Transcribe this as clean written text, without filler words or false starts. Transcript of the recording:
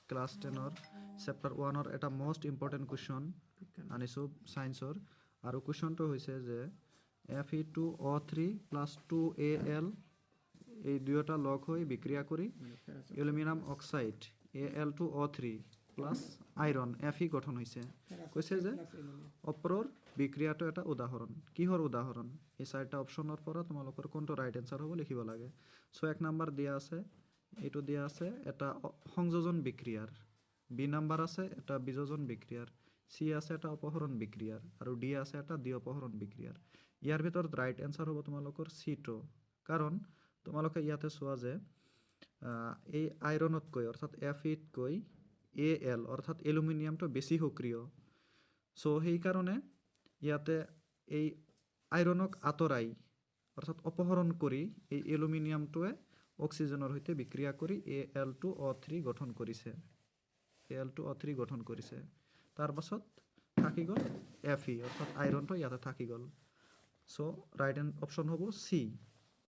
class 10-ৰ chapter 1-ৰ এটা most important question আনিছোঁ ছায়েন্সৰ আৰু কুৱেশ্যনটো হৈছে যে Fe2O3 প্লাছ 2Al এই দুয়োটা লগ হৈ বিক্ৰিয়া কৰি aluminium oxide Al2O3 plus iron Fe গঠন হৈছে কৈছে যে ওপৰৰ বিক্ৰিয়াটো এটা উদাহৰণ কিহৰ উদাহৰণ এই চাৰিটা অপশ্যনৰ পৰা তোমালোকৰ কোনটো ৰাইট এনসাৰ হ'ব লিখিব লাগে সো 1 নম্বৰ দিয়া আছে এইটো দিয়া আছে এটা সংযোজন বিক্ৰিয়াৰ বি নম্বৰ আছে এটা বিযোজন বিক্ৰিয়াৰ সি আছে এটা অপহৰণ বিক্ৰিয়াৰ আৰু ডি আছে এটা দ্বি অপহৰণ বিক্ৰিয়াৰ ইয়াৰ ভিতৰত ৰাইট এনসাৰ হ'ব তোমালোকৰ সি2 কাৰণ তোমালোকে ইয়াতে চোৱা যে এই আইৰণতকৈ অৰ্থাৎ Fe-তকৈ Al অৰ্থাৎ এলুমিনিয়ামটো বেছি সক্ৰিয় সো সেই কাৰণে ইয়াতে এই আইৰণক আঁতৰাই অৰ্থাৎ অপহৰণ কৰি এই এলুমিনিয়ামটোৱে অক্সিজেনৰ সৈতে বিক্ৰিয়া কৰি Al2O3 গঠন কৰিছে Al2O3 গঠন কৰিছে তাৰ পাছত থাকি গ'ল Fe অৰ্থাৎ আইৰণটো ইয়াতে থাকি গ'ল সো ৰাইট অপশ্যন হ'ব সি